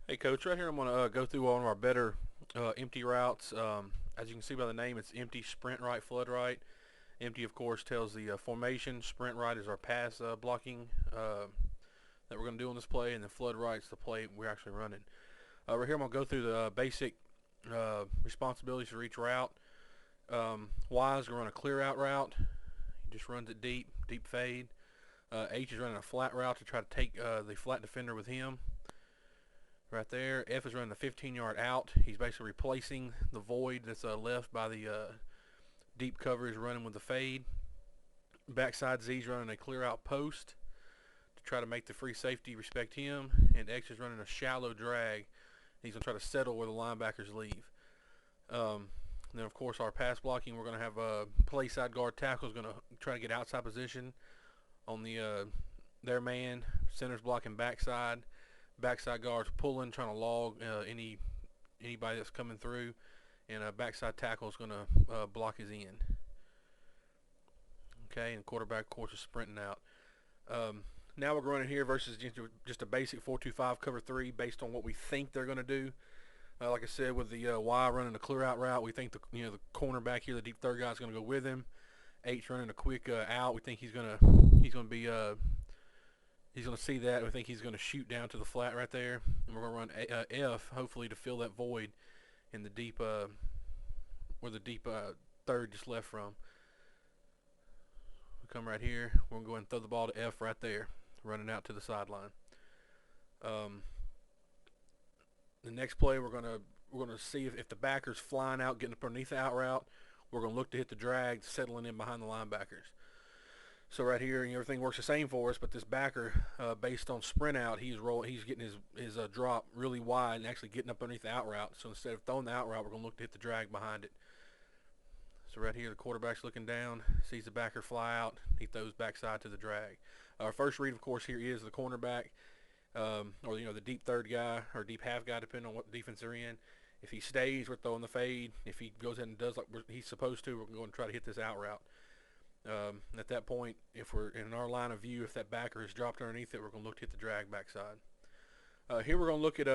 Hey Coach, right here I'm going to go through one of our better empty routes. As you can see by the name, it's empty, sprint right, flood right. Empty, of course, tells the formation. Sprint right is our pass blocking that we're going to do on this play, and then flood right is the play we're actually running. Right here I'm going to go through the basic responsibilities for each route. Y is going to run a clear out route. He just runs it deep, deep fade. H is running a flat route to try to take the flat defender with him. Right there. F is running the 15-yard out. He's basically replacing the void that's left by the deep cover. He's running with the fade. Backside Z is running a clear out post to try to make the free safety respect him. And X is running a shallow drag. He's going to try to settle where the linebackers leave. And then, of course, our pass blocking, we're going to have play side guard tackle is going to try to get outside position on their man. Center's blocking backside. Backside guards pulling, trying to log anybody that's coming through, and a backside tackle is going to block his end. Okay, and quarterback, of course, is sprinting out. Now we're running here versus just a basic 4-2-5 cover 3 based on what we think they're going to do. Like I said, with the Y running a clear out route, we think the cornerback here, the deep third guy, is going to go with him. H running a quick out, we think he's going to see that. We think he's going to shoot down to the flat right there. And we're going to run F, hopefully, to fill that void in the deep, where the deep third just left from. We come right here. We're going to go ahead and throw the ball to F right there, running out to the sideline. The next play, we're going to see if the backer's flying out, getting up underneath the out route. We're going to look to hit the drag, settling in behind the linebackers. So right here, everything works the same for us, but this backer, based on sprint out, he's getting his drop really wide and actually getting up underneath the out route. So instead of throwing the out route, we're going to look to hit the drag behind it. So right here, the quarterback's looking down, sees the backer fly out. He throws backside to the drag. Our first read, of course, here is the cornerback, or the deep third guy or deep half guy, depending on what defense they're in. If he stays, we're throwing the fade. If he goes ahead and does like he's supposed to, we're going to try to hit this out route. At that point, if we're in our line of view, if that backer has dropped underneath it, we're going to look to hit the drag backside. Here we're going to look at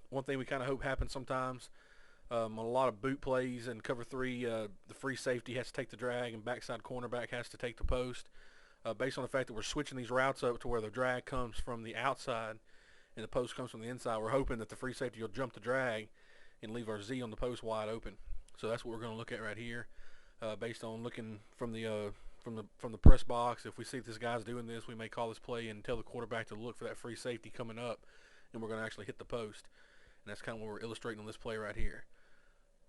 one thing we kind of hope happens sometimes. On a lot of boot plays and cover 3, the free safety has to take the drag and backside cornerback has to take the post. Based on the fact that we're switching these routes up to where the drag comes from the outside and the post comes from the inside, we're hoping that the free safety will jump the drag and leave our Z on the post wide open. So that's what we're going to look at right here. Based on looking from the press box, if we see this guy's doing this, we may call this play and tell the quarterback to look for that free safety coming up, and we're going to actually hit the post. And that's kind of what we're illustrating on this play right here.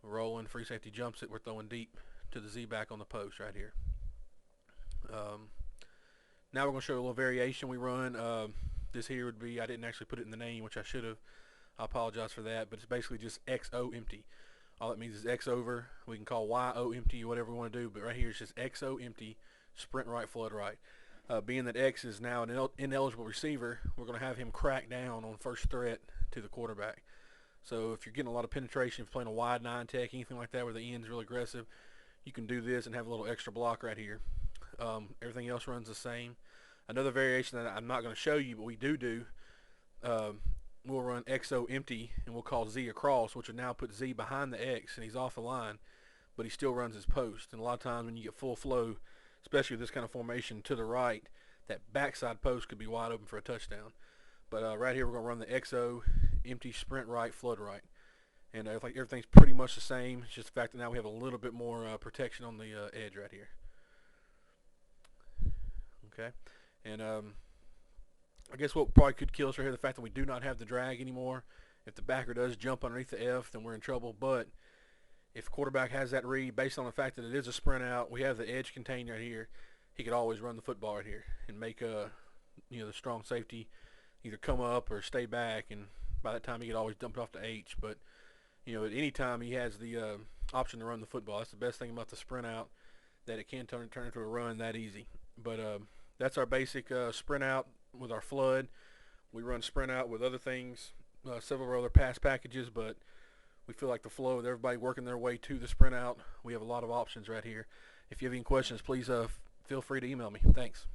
We're rolling, free safety jumps it, we're throwing deep to the Z back on the post right here. Now we're going to show a little variation we run. This here would be, I didn't actually put it in the name, which I should have. I apologize for that, but it's basically just XO empty. All it means is X over. We can call YO empty or whatever we want to do, but right here it's just XO empty, sprint right, flood right. Being that X is now an ineligible receiver, we're going to have him crack down on first threat to the quarterback. So if you're getting a lot of penetration, if you're playing a wide 9 tech, anything like that where the end's really aggressive, you can do this and have a little extra block right here. Everything else runs the same. Another variation that I'm not going to show you, but we do, we'll run XO empty and we'll call Z across, which will now put Z behind the X and he's off the line, but he still runs his post. And a lot of times when you get full flow, especially with this kind of formation to the right, that backside post could be wide open for a touchdown. But right here we're going to run the XO empty, sprint right, flood right. And I think everything's pretty much the same. It's just the fact that now we have a little bit more protection on the edge right here. Okay. And I guess what probably could kill us right here, the fact that we do not have the drag anymore. If the backer does jump underneath the F, then we're in trouble. But if the quarterback has that read, based on the fact that it is a sprint out, we have the edge contained right here, he could always run the football right here and make the strong safety either come up or stay back, and by that time he could always dump it off to H. But at any time he has the option to run the football. That's the best thing about the sprint out, that it can turn into a run that easy. But that's our basic sprint out with our flood. We run sprint out with other things, several other pass packages, but we feel like the flow with everybody working their way to the sprint out, we have a lot of options right here. If you have any questions, please feel free to email me. Thanks.